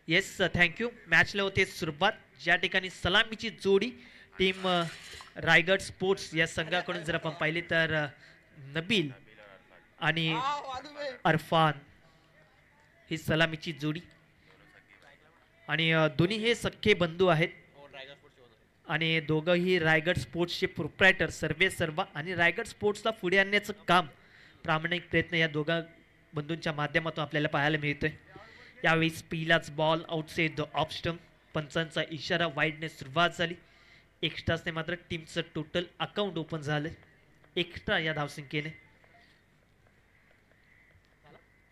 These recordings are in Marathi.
Yes thank you. मॅचला होते सुरुवात. ज्या ठिकाणी सलामीची जोडी टीम रायगड स्पोर्ट्स या संघाकडून जर आपण पाहिले तर नबील आणि अरफान ही सलामीची जोडी आणि दोन्ही हे सख्खे बंधू आहेत आणि दोघंही रायगड स्पोर्ट्सचे प्रोप्रायटर सर्वे सर्वा आणि रायगड स्पोर्ट्सला पुढे आणण्याचं काम प्रामाणिक प्रयत्न या दोघा बंधूंच्या माध्यमातून आपल्याला पाहायला मिळतोय. यावेळी पहिलाच ball outside the off stump. पंचांचा इशारा वाईडने सुरुवात झाली. एक्स्ट्रासने मात्र टीमचं टोटल अकाउंट ओपन झालं एक्स्ट्रा या धावसंख्येने.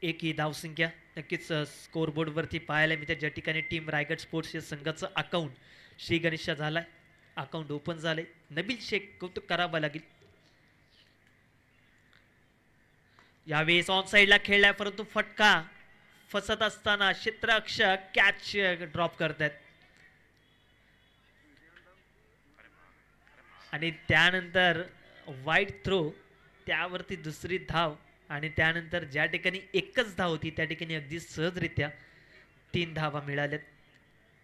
एक ही धावसंख्या नक्कीच स्कोअरबोर्डवरती पाहायला मिळते ज्या ठिकाणी टीम रायगड स्पोर्ट्स या संघाचं अकाउंट श्री गणेशा झालाय. अकाउंट ओपन झालंय. नबील शेख कौतुक करावं लागेल. यावेळेस ऑन साईडला खेळलाय परंतु फटका फसत असताना क्षेत्ररक्षक कॅच ड्रॉप करतात आणि त्यानंतर वाईड थ्रो त्यावरती दुसरी धाव आणि त्यानंतर ज्या ठिकाणी एकच धाव होती त्या ठिकाणी अगदी सहजरित्या 3 धावा मिळाल्यात.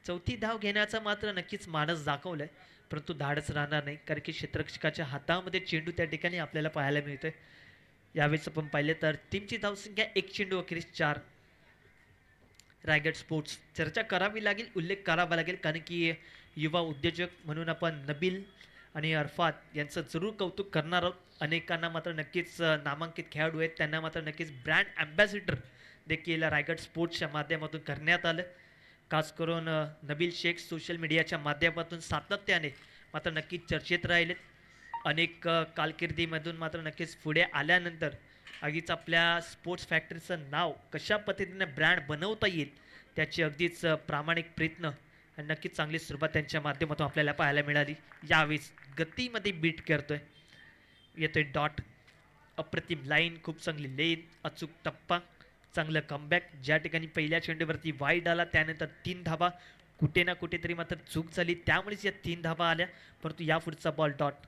चौथी धाव घेण्याचा मात्र नक्कीच मानस दाखवलाय परंतु धाडच राहणार नाही कारण की क्षेत्ररक्षकाच्या हातामध्ये चेंडू त्या ठिकाणी आपल्याला पाहायला मिळतोय. यावेळेस आपण पाहिले तर टीमची धावसंख्या 1 चेंडू अखेरीस 4. रायगड स्पोर्ट्स चर्चा करावी लागेल उल्लेख करावा लागेल कारण की युवा उद्योजक म्हणून आपण नबील आणि अरफात यांचं जरूर कौतुक करणार आहोत. अनेकांना मात्र नक्कीच नामांकित खेळाडू आहेत त्यांना मात्र नक्कीच ब्रँड ॲम्बॅसिडर देखील रायगड स्पोर्ट्सच्या माध्यमातून करण्यात आलं. खास करून नबील शेख सोशल मीडियाच्या माध्यमातून सातत्याने मात्र नक्कीच चर्चेत राहिलेत. अनेक कारकिर्दीमधून मात्र नक्कीच पुढे आल्यानंतर अगदीच आपल्या स्पोर्ट्स फॅक्टरीचं नाव कशा पद्धतीने ब्रँड बनवता येईल त्याची अगदीच प्रामाणिक प्रयत्न आणि नक्कीच चांगली सुरुवात त्यांच्या माध्यमातून आपल्याला पाहायला मिळाली. यावेळेस गतीमध्ये बीट करतोय. येतोय डॉट. अप्रतिम लाईन खूप चांगली लेन अचूक टप्पा चांगलं कमबॅक. ज्या ठिकाणी पहिल्या चेंडूवरती वाईड आला त्यानंतर 3 धावा कुठे ना कुठेतरी मात्र चूक झाली त्यामुळेच या 3 धावा आल्या परंतु या पुढचा बॉल डॉट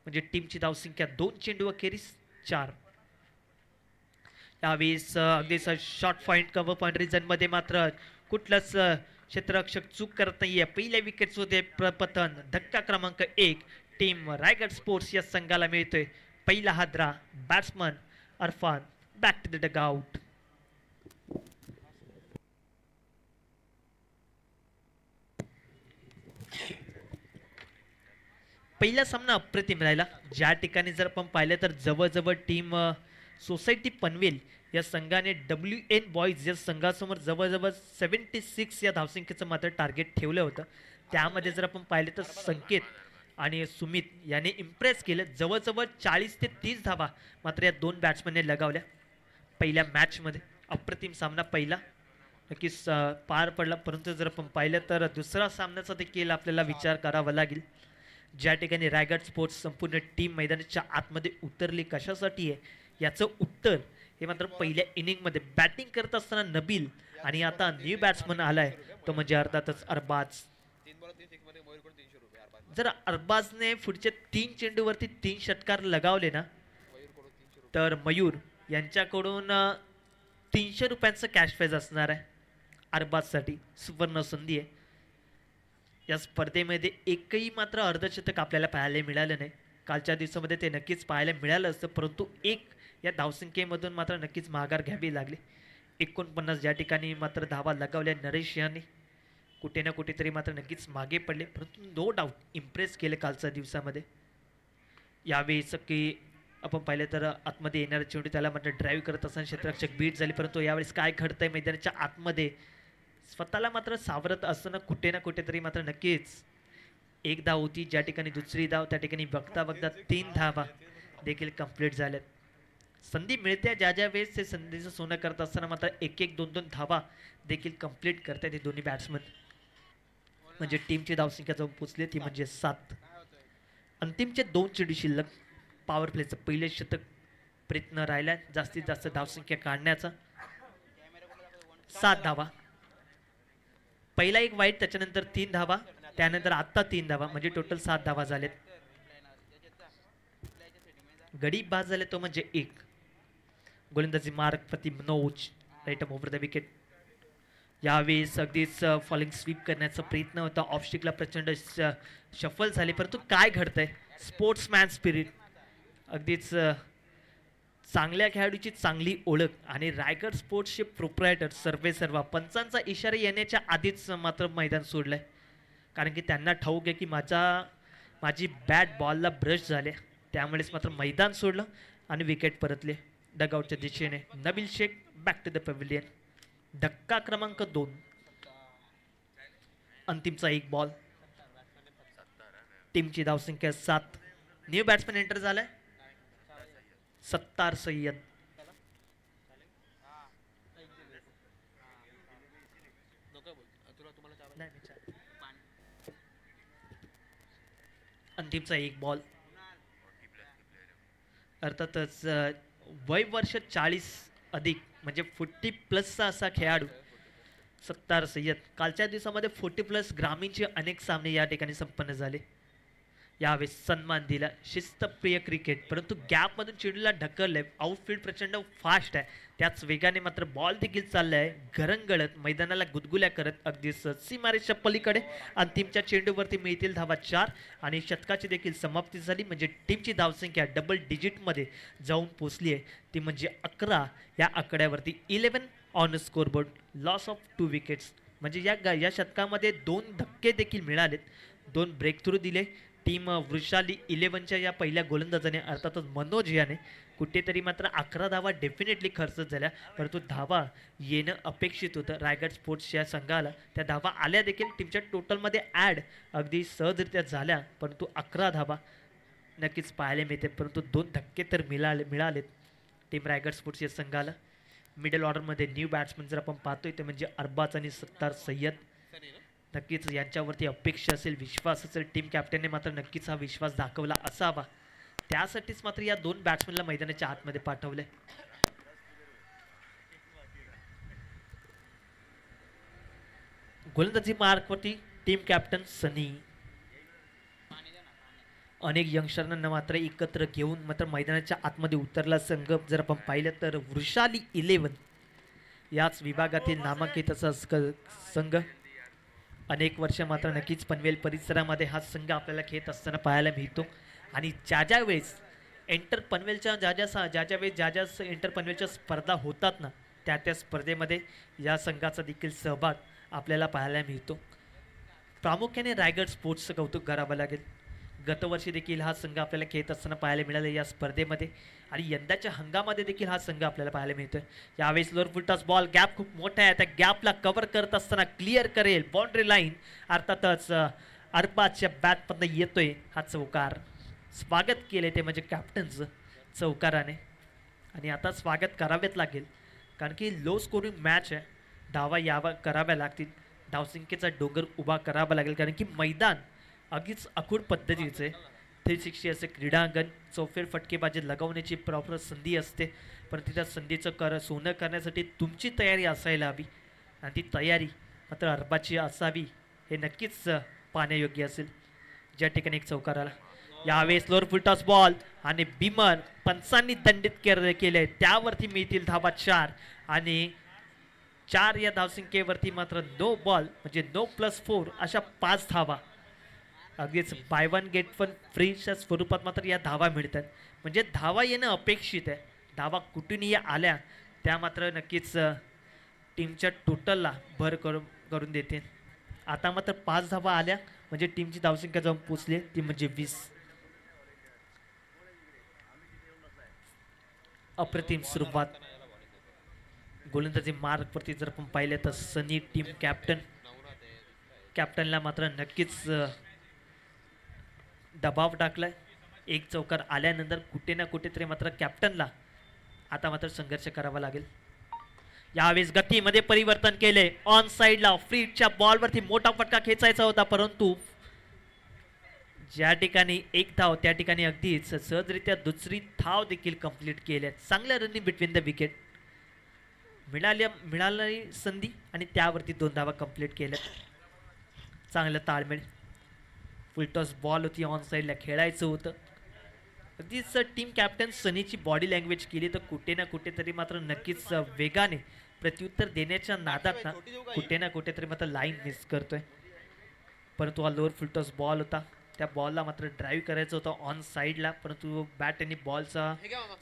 म्हणजे टीमची धावसंख्या 2 चेंडू अखेरीस 4. यावेळेस अगदीच शॉर्ट पॉईंट कव्हर पॉईंट रिझनमध्ये मात्र कुठलंच क्षेत्ररक्षक चूक करत नाहीये. पहिल्या विकेट्स होते प्रपतन. धक्का क्रमांक 1 टीम रायगड स्पोर्ट्स या संघाला मिळतोय. पहिला हादरा batsman Arfan back to the dugout. पहिला सामना अप्रतिम राहिला. ज्या ठिकाणी जर आपण पाहिलं तर जवळजवळ टीम सोसायटी पनवेल या संघाने WN बॉईज या संघासमोर जवळजवळ 76 या धावसंख्येचं मात्र टार्गेट ठेवलं होतं. त्यामध्ये जर आपण पाहिलं तर संकेत आणि सुमित याने इम्प्रेस केलं. जवळजवळ 40 ते 30 धावा मात्र या 2 बॅट्समनने लगावल्या पहिल्या मॅचमध्ये. अप्रतिम सामना पहिला नक्कीच पार पडला परंतु जर आपण पाहिलं तर दुसरा सामन्याचा देखील आपल्याला विचार करावा लागेल. ज्या ठिकाणी रायगड स्पोर्ट्स संपूर्ण टीम मैदानाच्या आतमध्ये उतरली कशासाठी आहे याचं उत्तर हे मात्र पहिल्या इनिंगमध्ये बॅटिंग करत असताना नबील आणि आता न्यू बॅट्समन आलाय तो म्हणजे अर्थातच अरबाज. जर अरबाजने पुढच्या 3 चेंडूवरती 3 षटकार लगावले ना तर मयूर यांच्याकडून 300 रुपयांचं कॅश प्राइज असणार आहे. अरबाजसाठी सुवर्ण संधी आहे. या स्पर्धेमध्ये एकही मात्र अर्धशतक आपल्याला पाहायला मिळालं नाही. कालच्या दिवसामध्ये ते नक्कीच पाहायला मिळालं असतं परंतु एक या धावसंख्येमधून मात्र नक्कीच माघार घ्यावी लागली. 49 ज्या ठिकाणी मात्र धावा लगावल्या नरेश यांनी कुठे ना कुठेतरी मात्र नक्कीच मागे पडले परंतु नो डाऊट इम्प्रेस केलं कालच्या दिवसामध्ये. यावेळेस की आपण पाहिलं तर आतमध्ये येणारा चेंडू त्याला मात्र ड्राईव्ह करत असताना क्षेत्ररक्षक बीट झाली परंतु यावेळेस काय घडतंय मैदानाच्या आतमध्ये स्वतःला मात्र सावरत असताना कुठे ना कुठेतरी मात्र नक्कीच एक धाव होती ज्या ठिकाणी दुसरी धाव त्या ठिकाणी बघता बघता 3 धावा देखील कंप्लीट झाल्यात. संधी मिळते ज्या ज्या वेळेस ते संधीचं सोनं करत असताना मात्र 1-1 2-2 धावा देखील कंप्लीट करतात हे दोन्ही बॅट्समन. म्हणजे टीमची धावसंख्या जाऊन पोचली ती म्हणजे 7. अंतिमचे 2 चेंडू शिल्लक. पॉवर प्लेचं पहिले शतक प्रयत्न राहिला जास्तीत जास्त धावसंख्या काढण्याचा. 7 धावा. पहिला एक वाईट त्याच्यानंतर 3 धावा त्यानंतर आत्ता 3 धावा म्हणजे टोटल 7 धावा झालेत. गडी बाद झाले तो म्हणजे 1. गोलंदाजी मार्क प्रति Manoj right over the wicket. यावेळेस अगदीच फॉलिंग स्वीप करण्याचा प्रयत्न होता. ऑफ स्टिकला प्रचंड शफल झाले, परंतु काय घडतंय? स्पोर्ट्समॅन स्पिरिट, अगदीच चांगल्या खेळाडूची चांगली ओळख आणि रायगड स्पोर्ट्सचे प्रोप्रायटर सर्वेसर्वा पंचांचा इशारा येण्याच्या आधीच मात्र मैदान सोडलंय. कारण की त्यांना ठाऊक आहे की माझी बॅट बॉलला ब्रश झाले, त्यामुळेच मात्र मैदान सोडलं आणि विकेट परतले डगआउटच्या दिशेने. Nabil Shaikh back to the pavilion. धक्का क्रमांक 2. अंतिमचा 1 बॉल. टीमची धावसंख्या 7. न्यू बॅट्समॅन एंटर झालाय, सत्तार सय्यद. अंतिमचा 1 बॉल. अर्थातच वय वर्ष 40 अधिक म्हणजे 40+ असा खेळाडू सत्तार सय्यद. कालच्या दिवसामध्ये 40+ ग्रामीणचे अनेक सामने या ठिकाणी संपन्न झाले. यावेळेस सन्मान दिला. शिस्तप्रिय क्रिकेट, परंतु गॅपमधून चेंडूला ढकललंय. आउटफील्ड प्रचंड फास्ट आहे, त्याच वेगाने मात्र बॉल देखील चाललाय घरंगळत, मैदानाला गुदगुल्या करत अगदी सीमारेषेच्या पलीकडे. अंतिमच्या चेंडूवरती मिळतील धावा 4 आणि शतकाची देखील समाप्ती झाली. म्हणजे टीमची धावसंख्या डबल डिजिटमध्ये जाऊन पोचली आहे, ती म्हणजे 11. या आकड्यावरती 11 on scoreboard. Loss of 2 wickets, म्हणजे या शतकामध्ये 2 धक्के देखील मिळालेत, 2 ब्रेक थ्रू दिले. टीम वृषाली 11च्या या पहिल्या गोलंदाजाने अर्थातच मनोज याने कुठेतरी मात्र 11 धावा डेफिनेटली खर्च झाल्या, परंतु धावा येणं अपेक्षित होतं रायगड स्पोर्ट्सच्या संघाला. त्या धावा आल्या देखील, टीमच्या टोटलमध्ये ॲड अगदी सहजरित्या झाल्या, परंतु 11 धावा नक्कीच पाहायला मिळते. परंतु 2 धक्के तर मिळालेत टीम रायगड स्पोर्ट्सच्या संघाला. मिडल ऑर्डरमध्ये न्यू बॅट्समन जर आपण पाहतोय ते म्हणजे अरबाज आणि सत्तार सय्यद. नक्कीच यांच्यावरती अपेक्षा असेल, विश्वास असेल. टीम कॅप्टनने मात्र नक्कीच हा विश्वास दाखवला असावा, त्यासाठीच मात्र या 2 बॅट्समनला मैदानाच्या आतमध्ये पाठवले. गोलंदाजी मार्कवरती टीम कॅप्टन सनी. अनेक यंगस्टरांना मात्र एकत्र घेऊन मात्र मैदानाच्या आतमध्ये उतरला संघ. जर आपण पाहिलं तर वृषाली 11 याच विभागातील नामांकित असा संघ. अनेक वर्ष मात्र नक्कीच पनवेल परिसरामध्ये हा संघ आपल्याला खेळत असताना पाहायला मिळतो. आणि ज्या वेळेस एंटर पनवेलच्या ज्या एंटर पनवेलच्या स्पर्धा होतात ना, त्या स्पर्धेमध्ये या संघाचा देखील सहभाग आपल्याला पाहायला मिळतो. प्रामुख्याने रायगड स्पोर्ट्सचं कौतुक करावं लागेल. गतवर्षी देखील हा संघ आपल्याला खेळत असताना पाहायला मिळाला या स्पर्धेमध्ये, आणि यंदाच्या हंगामध्ये देखील हा संघ आपल्याला पाहायला मिळतोय. यावेळेस लोअर फुलटॉस बॉल, गॅप खूप मोठा आहे, त्या गॅपला कव्हर करत असताना क्लिअर करेल बाउंड्री लाईन. अर्थातच अरबाजच्या बॅटमधनं येतोय हा चौकार. स्वागत केले ते म्हणजे कॅप्टनचं चौकाराने, आणि आता स्वागत करावेच लागेल कारण की लो स्कोरिंग मॅच आहे. धावा कराव्या लागतील, धावसंख्येचा डोंगर उभा करावा लागेल, कारण की मैदान अगदीच अखूड पद्धतीचे 360 असे क्रीडांगण. चौफेर फटकेबाजी लगावण्याची प्रॉपर संधी असते, पण त्या संधीचं सोनं करण्यासाठी तुमची तयारी असायला हवी, आणि ती तयारी मात्र अरबाची असावी हे नक्कीच पाहण्यायोग्य असेल. ज्या ठिकाणी एक चौकार आला. यावेळेस लोअर फुलटॉस बॉल आणि बिमर पंचांनी दंडित केले, त्यावरती मिळतील धावा 4 आणि 4 या धावसंख्येवरती मात्र नो बॉल म्हणजे नो +4 अशा 5 धावा. अगदीच बाय 1 गेट 1 फ्रीच्या स्वरूपात मात्र या धावा मिळतात. म्हणजे धावा येणं अपेक्षित आहे. धावा कुठूनही आल्या त्या मात्र नक्कीच टीमच्या टोटलला भर करून देते. आता मात्र 5 धावा आल्या म्हणजे टीमची धावसंख्या जाऊन पोचली, ती म्हणजे 20. अप्रतिम सुरुवात. गोलंदाजी मार्कवरती जर आपण पाहिलं तर सनी टीम कॅप्टनला मात्र नक्कीच दबाव टाकलाय. एक चौकार आल्यानंतर कुठे ना कुठेतरी मात्र कॅप्टनला आता मात्र संघर्ष करावा लागेल. यावेळेस गतीमध्ये परिवर्तन केले. ऑन साइडला फ्रीच्या बॉलवरती मोठा फटका खेचायचा होता, परंतु ज्या ठिकाणी 1 धाव त्या ठिकाणी अगदीच सहजरित्या दुसरी धाव देखील कंप्लीट केल्या. चांगल्या रनिंग बिटवीन द विकेट. मिळाली संधी आणि त्यावरती 2 धावा कंप्लीट केल्या. चांगलं ताळमेळ. फुलटॉस बॉल होती, ऑन साइडला खेळायचं होतं. अगदीच टीम कॅप्टन सनीची बॉडी लँग्वेज केली तर कुठे ना कुठेतरी मात्र नक्कीच वेगाने प्रत्युत्तर देण्याच्या नादात ना कुठे ना कुठेतरी मात्र लाईन मिस करतोय. परंतु हा लोअर फुलटॉस बॉल होता, त्या बॉलला मात्र ड्राईव्ह करायचं होतं ऑन साईडला, परंतु बॅट आणि बॉलचा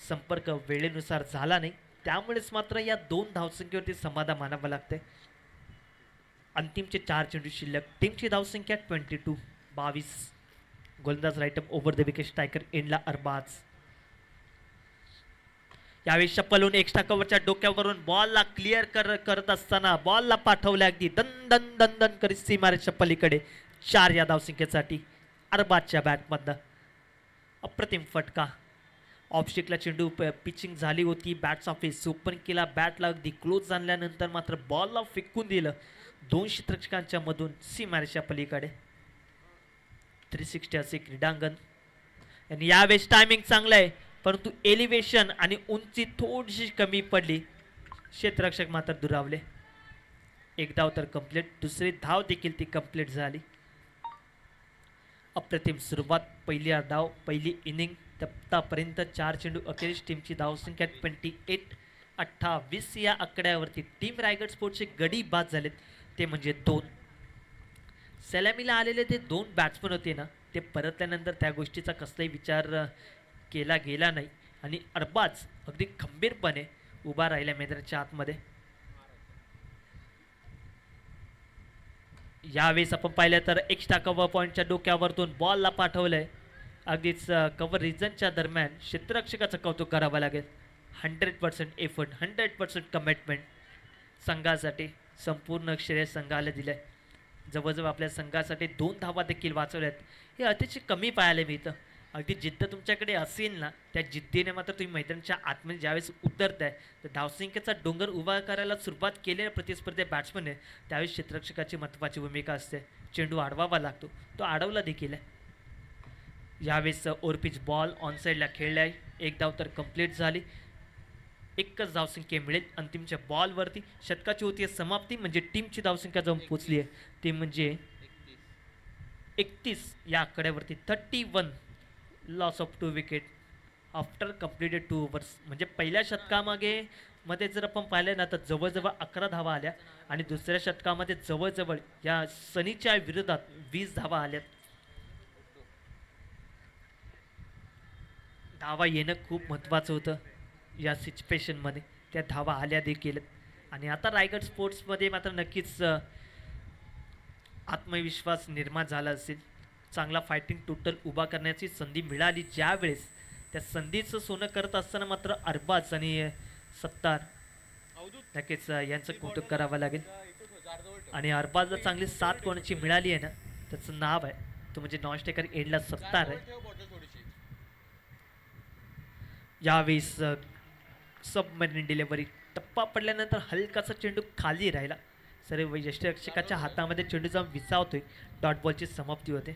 संपर्क वेळेनुसार झाला नाही. त्यामुळेच मात्र या 2 धावसंख्येवरती समाधान मानावं लागतंय. अंतिमचे 4 चेंडू शिल्लक. टीमची धावसंख्या 22. गोलंदाज right up over the wicket, striker एंडला अरबाज. यावेळी शप्पलून एक्स्ट्रा कव्हरच्या डोक्यावरून बॉलला क्लिअर करत असताना बॉलला पाठवलं अगदी दन दन दन दन करीत सीमारेषा पलीकडे. 4 या धावसंख्येसाठी अरबाजच्या बॅटमधनं. अप्रतिम फटका. ऑफस्टिकला चेंडू पिचिंग झाली होती, बॅटचा फेस ओपन केला, बॅटला अगदी क्लोज आणल्यानंतर मात्र बॉलला फेकून दिलं 2 क्षेत्ररक्षकांच्या मधून सीमारेषा पलीकडे. 360 असे क्रीडांगण. आणि यावेळेस टायमिंग चांगलं आहे, परंतु एलिव्हेशन आणि उंची थोडीशी कमी पडली, क्षेत्ररक्षक मात्र दुरावले. 1 धाव तर कंप्लीट, दुसरी धाव देखील ती कंप्लीट झाली. अप्रतिम सुरुवात, पहिली धाव, पहिली इनिंग. आतापर्यंत 4 चेंडू अखेरीस टीमची धावसंख्या 28 या आकड्यावरती टीम रायगड स्पोर्ट्सचे गडी बाद झालेत, ते म्हणजे 2. सलामीला आलेले ते 2 बॅट्समन होते ना, ते परतल्यानंतर त्या गोष्टीचा कसलाही विचार केला गेला नाही आणि अरबाज अगदी खंबीरपणे उभा राहिला मैदानाच्या आतमध्ये. यावेळेस आपण पाहिलं तर एक्स्ट्रा कव्हर पॉईंटच्या डोक्यावरतून बॉलला पाठवलंय. अगदीच कव्हर रिजनच्या दरम्यान क्षेत्ररक्षकाचं कौतुक करावं लागेल. 100% एफर्ट, 100% कमिटमेंट संघासाठी. संपूर्ण श्रेय संघाला दिलंय. जवळजवळ आपल्या संघासाठी 2 धावा देखील वाचवल्यात. हे अतिशय कमी पाहायला मिळतं. अगदी जिद्द तुमच्याकडे असेल ना, त्या जिद्दीने मात्र तुम्ही मैदानाच्या आतमध्ये ज्यावेळेस उतरताय तर धावसंख्येचा डोंगर उभा करायला सुरुवात केलेल्या प्रतिस्पर्धी बॅट्समन त्यावेळेस क्षेत्ररक्षकाची महत्त्वाची भूमिका असते. चेंडू अडवावा लागतो, तो अडवला देखील आहे. यावेळेस ओव्हरपिच बॉल ऑन साईडला खेळलाय. 1 धाव तर कंप्लीट झाली. एकच धावसंख्या मिळेल अंतिमच्या बॉलवरती. शतकाची होती समाप्ती, म्हणजे टीमची धावसंख्या जाऊन पोचली आहे, ती म्हणजे 31 या आकड्यावरती. 31 loss of 2 wicket after completed 2 overs. म्हणजे पहिल्या शतकामागे मध्ये जर आपण पाहिलं ना तर जवळजवळ 11 धावा आल्या आणि दुसऱ्या शतकामध्ये जवळजवळ या सनीच्या विरोधात 20 धावा आल्यात. धावा येणं खूप महत्त्वाचं होतं या सिच्युएशनमध्ये. त्या धावा आल्या देखील. आणि आता रायगड स्पोर्ट्समध्ये मात्र नक्कीच आत्मविश्वास निर्माण झाला असेल. चांगला फायटिंग टोटल उभा करण्याची संधी मिळाली ज्यावेळेस, त्या संधीचं सोनं करत असताना मात्र अरबाज आणि सत्तार नक्कीच यांचं कौतुक करावं लागेल. आणि अरबाजला चांगली साथ कोणाची मिळाली आहे ना, त्याचं नाव आहे तो म्हणजे नॉन स्ट्रायकर एंडला सत्तार आहे. यावेळेस सबमरीन डिलिव्हरी. टप्पा पडल्यानंतर हलकासा चेंडू खाली राहिला. सर्व यष्टिरक्षकाच्या हातामध्ये चेंडू जाऊन विसावतोय. डॉट बॉलची समाप्ती होते.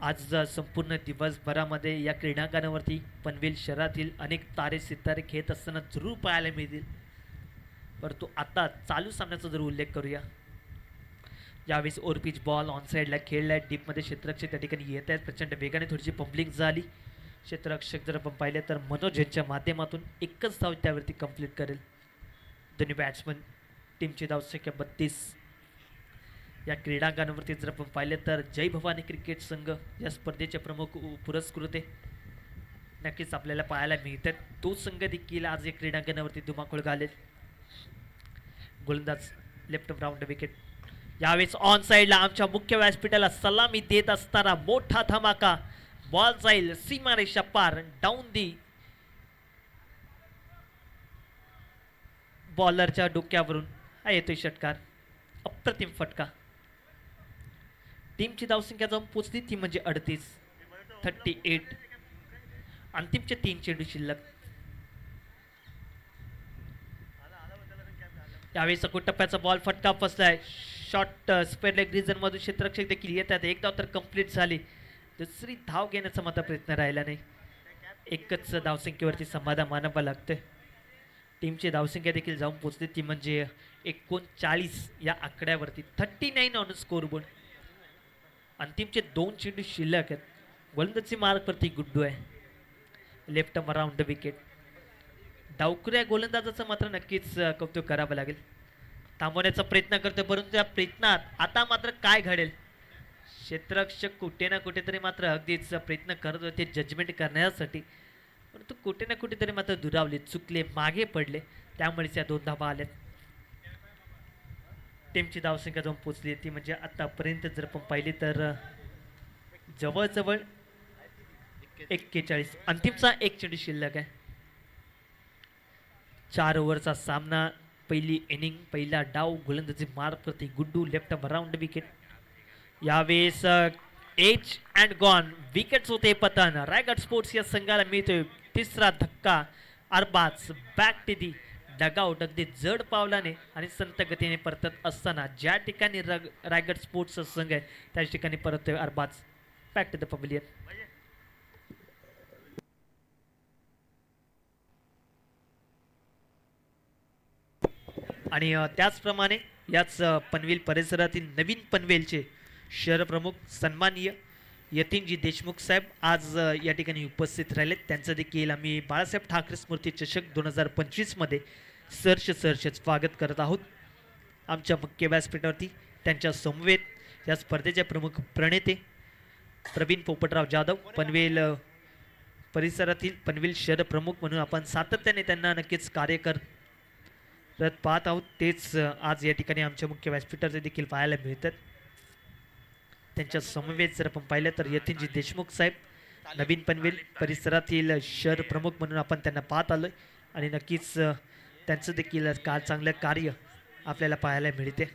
आज संपूर्ण दिवसभरामध्ये या क्रीडांगणावरती पनवेल शहरातील अनेक तारे सितारे खेळत असताना जरूर पाहायला मिळतील. परंतु आता चालू सामन्याचा जरूर उल्लेख करूया. यावेळेस ओव्हरपिच बॉल ऑन साईडला खेळलाय. डीपमध्ये क्षेत्ररक्षक त्या ठिकाणी येत आहेत. प्रचंड वेगाने थोडीशी पंबलिंग झाली. क्षेत्ररक्षक जर आपण पाहिले तर मनोज यांच्या माध्यमातून एकच धाव त्यावरती कंप्लीट करेल. दोन्ही बॅट्समन. टीमची धावसंख्या 32. या क्रीडांगणावरती जर आपण पाहिले तर जय भवानी क्रिकेट संघ या स्पर्धेचे प्रमुख पुरस्कृते नक्कीच आपल्याला पाहायला मिळतात. तो संघ देखील आज या क्रीडांगणावरती धुमाकूळ घालेल. गोलंदाज लेफ्ट राऊंड विकेट. यावेळेस ऑन साईडला आमच्या मुख्य व्यासपीठाला सलामी देत असताना मोठा धमाका. बॉल जाईल सीमारेषा पार. डाऊन दी बॉलरच्या डोक्यावरून हा येतोय षटकार. अप्रतिम फटका. टीमची धावसंख्या जाऊन पोचली ती म्हणजे 38. अंतिमचे 3 चेंडू शिल्लक. यावेळी सकोट टप्प्याचा बॉल फटका फसलाय. शॉर्ट स्क्वेअर लेग रिजन मधून क्षेत्ररक्षक देखील येतात. 1 धाव तर कंप्लीट झाली. दुसरी धाव घेण्याचा मात्र प्रयत्न राहिला नाही. एकच धावसंख्येवरती समाधान मानावं लागतं. टीमची धावसंख्या देखील जाऊन पोचली ती म्हणजे 39 या आकड्यावरती. 39 ऑन स्कोरबोर्ड. अंतिमचे 2 चेंडू शिल्लक आहेत. गोलंदाजी मार्कवरती गुड्डू आहे. Left round wicket. डावखुऱ्या गोलंदाजाचं मात्र नक्कीच कौतुक करावं लागेल. थांबवण्याचा प्रयत्न करतो परंतु त्या प्रयत्नात आता मात्र काय घडेल. क्षेत्ररक्षक कुठे ना कुठेतरी मात्र अगदीच प्रयत्न करत होते जजमेंट करण्यासाठी, परंतु कुठे ना कुठेतरी मात्र दुरावले, चुकले, मागे पडले. त्यामुळेच या 2 धावा आल्यात. टीमची धावसंख्या जाऊन पोचली ती म्हणजे आतापर्यंत जर आपण पाहिली तर जवळजवळ 41. अंतिमचा 1 चेंडू शिल्लक आहे. 4 ओव्हरचा सामना, पहिली इनिंग, पहिला डाव. गोलंदाजी मार्क प्रति गुड्डू, लेफ्ट अराउंड विकेट. यावेळेस एज अँड गॉन विकेट्स होते पतन. रायगड स्पोर्ट्स या संघाला मिळतोय तिसरा धक्का. Arbaz back to the dugout अगदी जड पावलाने आणि संत गतीने परतत असताना ज्या ठिकाणी रायगड स्पोर्ट्सचा संघ आहे त्याच ठिकाणी परततोय Arbaz back to the pavilion. आणि त्याचप्रमाणे याच पनवेल परिसरातील नवीन पनवेलचे शहर प्रमुख सन्माननीय यतीनजी देशमुख साहेब आज या ठिकाणी उपस्थित राहिलेत. त्यांचं देखील आम्ही बाळासाहेब ठाकरे स्मृती चषक 2025 मध्ये सहर्ष स्वागत करत आहोत. आमच्या मुख्य व्यासपीठावरती त्यांच्या समवेत या स्पर्धेचे प्रमुख प्रणेते प्रवीण पोपटराव जाधव, पनवेल परिसरातील पनवेल शहर प्रमुख म्हणून आपण सातत्याने त्यांना नक्कीच कार्य करत पाहत आहोत. तेच आज या ठिकाणी आमच्या मुख्य व्यासपीठावर देखील पाहायला मिळतात. त्यांच्या समवेत जर आपण पाहिलं तर यतीनजी देशमुख साहेब नवीन पनवेल परिसरातील शहर प्रमुख म्हणून आपण त्यांना पाहत आलोय आणि नक्कीच त्यांचं देखील चांगलं कार्य आपल्याला पाहायला मिळते.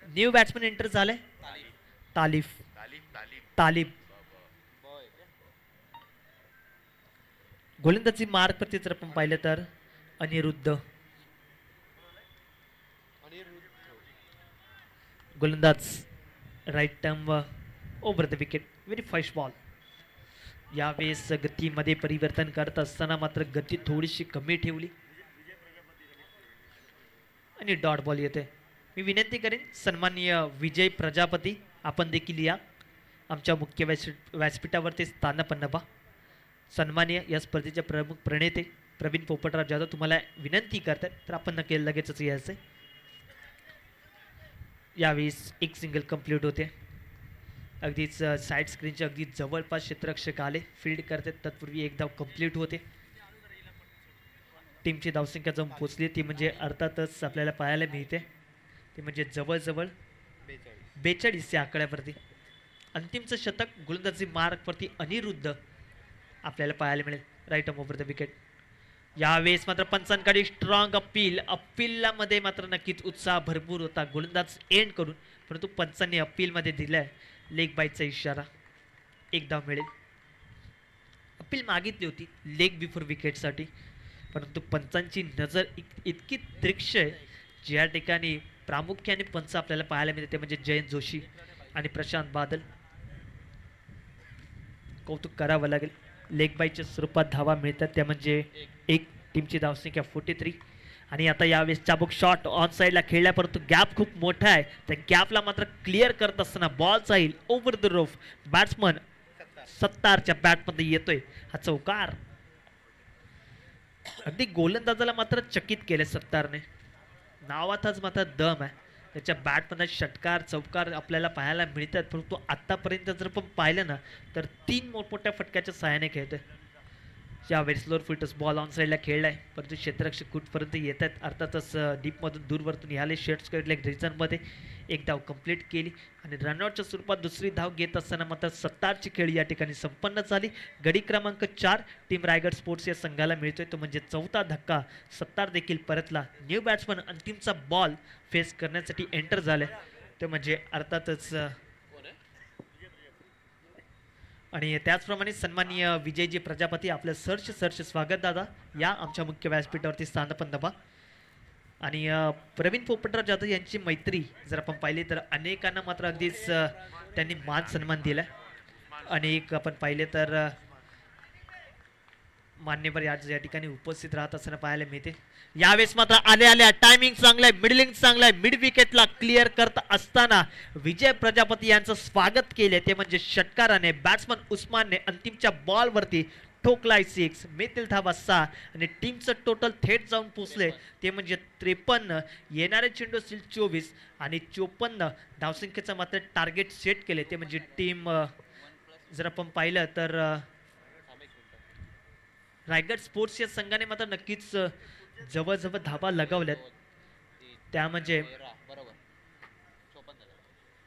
न्यू बॅट्समन एंटर झाले, तालिब. गोलंदाजी मार्क प्रति जर आपण पाहिलं तर अनिरुद्ध. गोलंदाज right arm over the wicket. Very fast ball. यावेळेस गतीमध्ये परिवर्तन करत असताना मात्र गती थोडीशी कमी ठेवली आणि डॉट बॉल येते. मी विनंती करेन सन्माननीय विजय प्रजापती आपण देखील या आमच्या मुख्य व्यासपीठावरती स्थानापन्न व्हा. सन्माननीय या स्पर्धेचे प्रमुख प्रणेते प्रवीण पोपटराव जाधव तुम्हाला विनंती करतात तर आपण नक्की लगेचच यायचं. यावेळेस एक सिंगल कंप्लीट होते. अगदीच साईड स्क्रीनच्या अगदी जवळपास क्षेत्ररक्षक आले, फील्ड करतात. तत्पूर्वी एक धाव कंप्लीट होते. टीमची धावसंख्या जाऊन पोचली ती म्हणजे अर्थातच आपल्याला पाहायला मिळते ते म्हणजे जवळजवळ 42 या आकड्यावरती. अंतिमचं शतक गोलंदाजी मार्कवरती अनिरुद्ध आपल्याला पाहायला मिळेल. Right arm over the wicket. यावेळेस मात्र पंचांकडे स्ट्रॉंग अपीलला मध्ये मात्र नक्कीच उत्साह भरपूर होता गोलंदाज एंड करून, परंतु पंचांनी अपीलमध्ये दिलाय लेग बाईटचा इशारा. एक धाव मिळेल. अपील मागितली होती लेग बिफोर विकेटसाठी, परंतु पंचांची नजर इतकी तीक्ष्ण आहे ज्या ठिकाणी प्रामुख्याने पंच आपल्याला पाहायला मिळते ते म्हणजे जयंत जोशी आणि प्रशांत बादल. कौतुक करावं लागेल. लेग बाईटच्या स्वरूपात धावा मिळतात त्या म्हणजे एक. टीमची धावसंख्या 43 आणि आता यावेळेस चाबूक शॉट ऑन साईडला खेळला परंतु गॅप खूप मोठा आहे. त्या गॅपला मात्र क्लिअर करत असताना बॉल जाईल ओव्हर द रोफ. बॅट्समन सत्तारच्या बॅटमध्ये येतोय हा चौकार. अगदी गोलंदाजाला मात्र चकित केले सत्तारने. नावातच मात्र दम आहे त्याच्या बॅटमध्ये. षटकार चौकार आपल्याला पाहायला मिळतात परंतु आतापर्यंत जर पण पाहिलं ना तर 3 मोठमोठ्या फटक्याच्या सहाय्याने खेळतोय. यावेळेस स्लोअर फुटस बॉल ऑन साईडला खेळलाय परंतु क्षेत्ररक्षक कुठपर्यंत येत आहेत. अर्थातच डीपमधून दूरवरतून याले शर्ट्स केले रिझनमध्ये. एक धाव कंप्लीट केली आणि रनआउटच्या स्वरूपात दुसरी धाव घेत असताना मात्र 17ची खेळी या ठिकाणी संपन्न झाली. गडी क्रमांक 4 टीम रायगड स्पोर्ट्स या संघाला मिळतोय तो म्हणजे 4था धक्का. 17 देखील परतला. न्यू बॅट्समन अंतिमचा बॉल फेस करण्यासाठी एंटर झाले ते म्हणजे अर्थातच आणि त्याचप्रमाणे सन्माननीय विजयजी प्रजापती आपलं सहर्ष स्वागत दादा या आमच्या मुख्य व्यासपीठावरती स्थानापन्न व्हा. आणि प्रवीण पोपटराव जाधव यांची मैत्री जर आपण पाहिली तर अनेकांना मात्र अगदीच त्यांनी मान सन्मान दिला. अनेक आपण पाहिले तर मान्यवर या ठिकाणी उपस्थित राहत असताना पाहायला मिळते. यावेळेस मात्र आल्या टायमिंग चांगलाय, मिडलिंग चांगलाय. मिड विकेटला क्लिअर करत असताना विजय प्रजापती यांचं स्वागत केले ते म्हणजे षटकाराने. बॅट्समन उस्मानने अंतिमच्या बॉलवरती ठोकलाय सिक्स, मितील धावा 6 आणि टीमचं टोटल थेट जाऊन पोचले ते म्हणजे 53. येणारे चेंडू असतील 24 आणि 54 धावसंख्येचं मात्र टार्गेट सेट केले ते म्हणजे टीम जर आपण पाहिलं तर रायगड स्पोर्ट्स या संघाने मात्र नक्कीच जवळजवळ धावा लगावल्यात त्या म्हणजे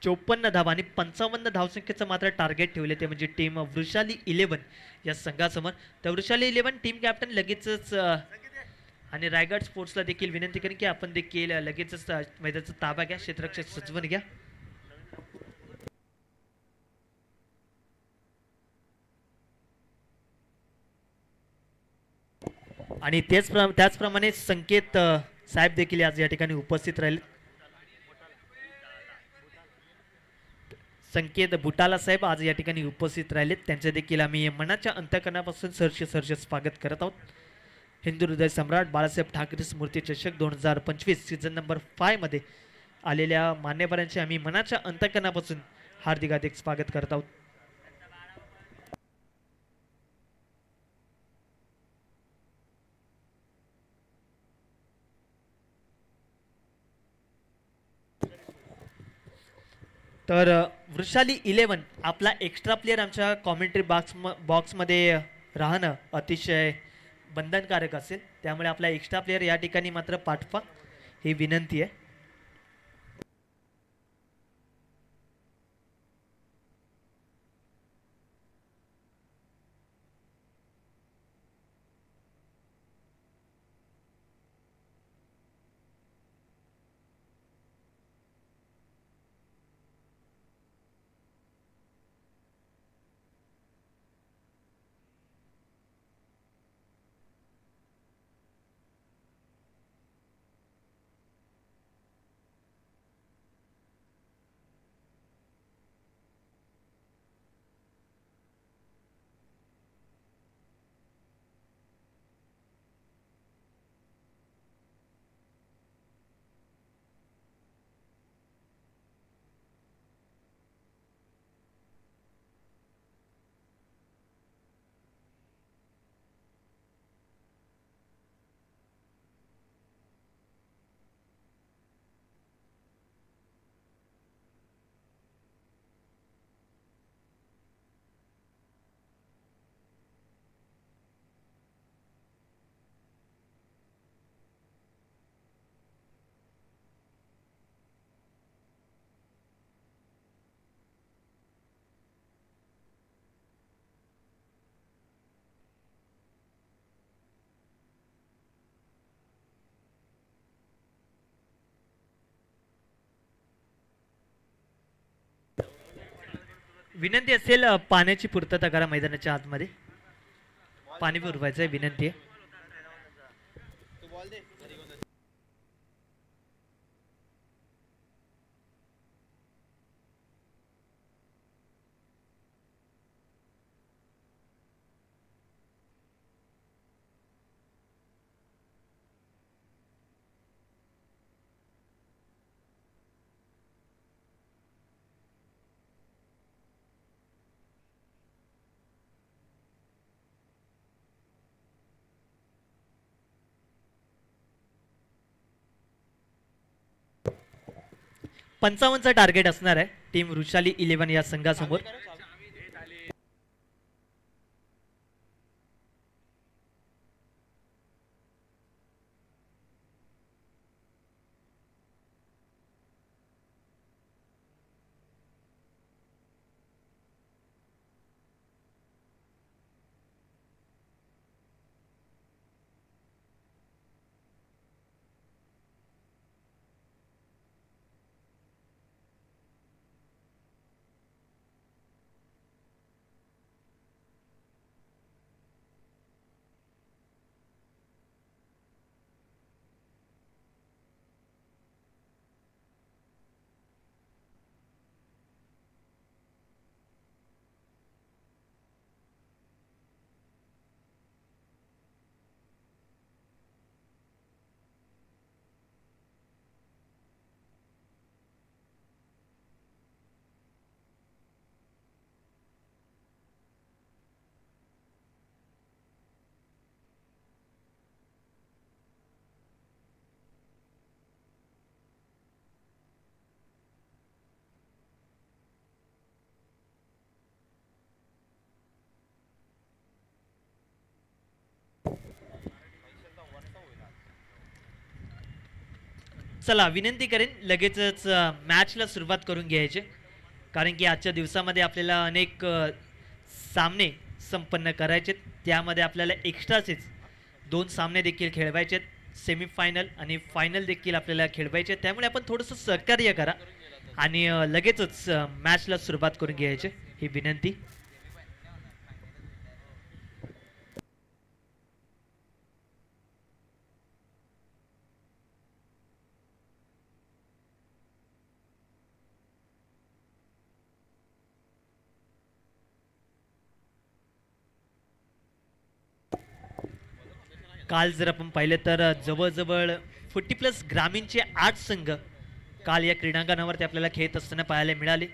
54 धावा आणि 55 धावसंख्येचं मात्र टार्गेट ठेवले ते म्हणजे टीम वृषाली 11 या संघासमोर. तर वृषाली 11 टीम कॅप्टन लगेचच आणि रायगड स्पोर्ट्सला देखील विनंती करेन की आपण देखील लगेचच मैदानाचा ताबा घ्या, क्षेत्ररक्षक सजवून घ्या. आणि त्याचप्रमाणे संकेत साहेब देखील आज या ठिकाणी उपस्थित राहिले. संकेत बुटाला साहेब आज या ठिकाणी उपस्थित राहिलेत, त्यांचे देखील आम्ही मनाच्या अंतकरणापासून सहर्ष स्वागत करत आहोत. हिंदू हृदय सम्राट बाळासाहेब ठाकरे स्मृती चषक 2025 सीझन नंबर 5 मध्ये आलेल्या मान्यवरांचे आम्ही मनाच्या अंतकरणापासून हार्दिक स्वागत करत आहोत. तर वृषाली 11 आपला एक्स्ट्रा प्लेयर आमच्या कॉमेंट्री बॉक्समध्ये राहणं अतिशय बंधनकारक असेल, त्यामुळे आपला एक्स्ट्रा प्लेयर या ठिकाणी मात्र पाठवा ही विनंती आहे. विनंती असेल पाण्याची पूर्तता करा मैदानाच्या आतमध्ये, पाणी पुरवायचं विनंती आहे. 55चा टार्गेट असणार आहे टीम वृषाली 11 या संघासमोर. चला विनंती करेन लगेचच मॅचला सुरुवात करून घ्यायचे, कारण की आजच्या दिवसामध्ये आपल्याला अनेक सामने संपन्न करायचे. त्यामध्ये आपल्याला एक्स्ट्राचेच 2 सामने देखील खेळवायचे, सेमीफायनल आणि फायनल देखील आपल्याला खेळवायचे. त्यामुळे आपण थोडंसं सहकार्य करा आणि लगेचच मॅचला सुरुवात करून घ्यायचे ही विनंती. काल जर आपण पाहिलं तर जवळजवळ 40+ ग्रामीणचे 8 संघ काल या क्रीडांगणावरती आपल्याला खेळत असताना पाहायला मिळाले.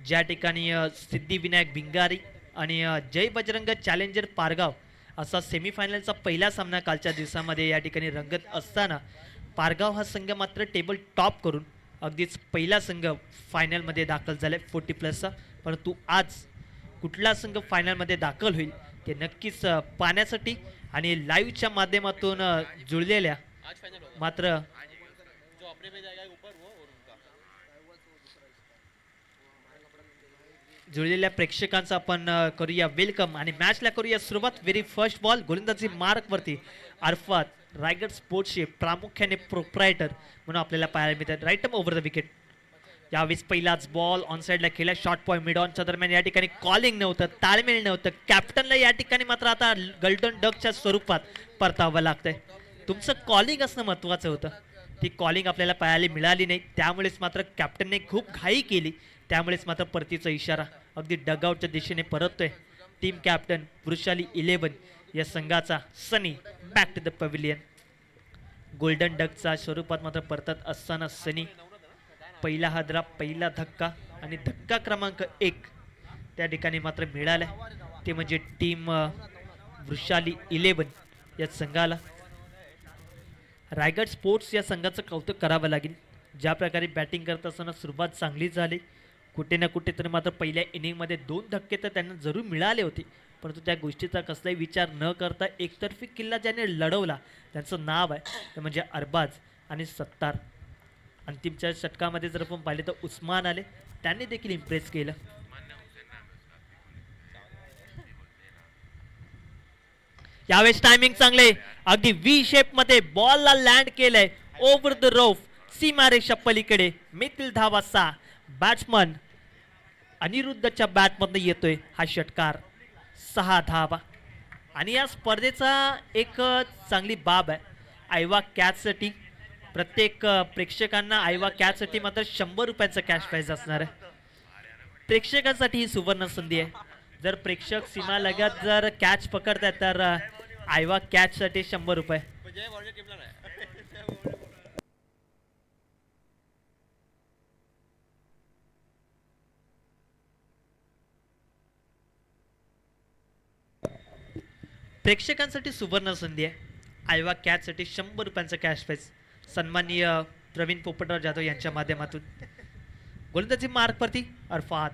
ज्या ठिकाणी सिद्धिविनायक भिंगारी आणि जय बजरंग चॅलेंजर पारगाव असा सेमीफायनलचा पहिला सामना कालच्या दिवसामध्ये या ठिकाणी रंगत असताना पारगाव हा संघ मात्र टेबल टॉप करून अगदीच पहिला संघ फायनलमध्ये दाखल झालाय 40+चा. परंतु आज कुठला संघ फायनलमध्ये दाखल होईल ते नक्कीच पाहण्यासाठी आणि लाईव्हच्या माध्यमातून जुळलेल्या मात्र जुळलेल्या प्रेक्षकांचा आपण करूया वेलकम आणि मॅचला करूया सुरुवात. व्हेरी फर्स्ट बॉल गोलंदाजी मार्कवरती अरफात रायगड स्पोर्ट्सचे प्रामुख्याने प्रोप्रायटर म्हणून आपल्याला पाहायला मिळतात. Right over the wicket. यावेळेस पहिलाच बॉल ऑन साईडला खेळला. शॉर्ट पॉईंट मिड ऑनच्या दरम्यान या ठिकाणी कॉलिंग नव्हतं, ताळमेळ नव्हतं. कॅप्टनला या ठिकाणी मात्र आता गोल्डन डकच्या स्वरूपात परतावं लागतंय. तुमचं कॉलिंग असणं महत्त्वाचं होतं, ती कॉलिंग आपल्याला पाहायला मिळाली नाही. त्यामुळेच मात्र कॅप्टनने खूप घाई केली. त्यामुळेच मात्र परतीचा इशारा अगदी डगआउटच्या दिशेने परततोय. टीम कॅप्टन वृषाली 11 या संघाचा Sunny back to the pavilion. Golden डकच्या स्वरूपात मात्र परतत असताना सनी पहिला हादरा, पहिला धक्का आणि धक्का क्रमांक 1 त्या ठिकाणी मात्र मिळाला. ते म्हणजे टीम वृषाली 11 या संघाला. रायगड स्पोर्ट्स या संघाचं कौतुक करावं लागेल. ज्या प्रकारे बॅटिंग करत असताना सुरुवात चांगली झाली. कुठे ना कुठे तरी मात्र पहिल्या इनिंगमध्ये 2 धक्के तर त्यांना जरूर मिळाले होते, परंतु त्या गोष्टीचा कसलाही विचार न करता एकतर्फी किल्ला ज्याने लढवला त्यांचं नाव आहे ते म्हणजे अरबाज आणि सत्तार. अंतिमच्या षटकामध्ये जर आपण पाहिले तर उस्मान आले, त्यांनी देखील इम्प्रेस केलं. यावेळेस टायमिंग चांगले, अगदी व्ही शेप मध्ये बॉलला लँड केलंय ओव्हर द रोफ सीमारेषा पलीकडे. मिथिल धावा 6. बॅट्समन अनिरुद्धच्या बॅटमधनं येतोय हा षटकार. 6 धावा. आणि या स्पर्धेचा एक चांगली बाब आहे, आयवा कॅचसाठी प्रत्येक प्रेक्षकांना आयवा कॅचसाठी मात्र 100 रुपयांचा कॅश प्राइज असणार आहे. प्रेक्षकांसाठी ही सुवर्ण संधी आहे. जर प्रेक्षक सीमा लगत जर कॅच पकडतात तर आयवा कॅचसाठी 100 रुपये. प्रेक्षकांसाठी सुवर्ण संधी आहे. आयवा कॅचसाठी 100 रुपयांचा कॅश प्राइज सन्माननीय प्रवीण पोपटराव जाधव यांच्या माध्यमातून. गोलंदाजी मार्कवरती अरफात.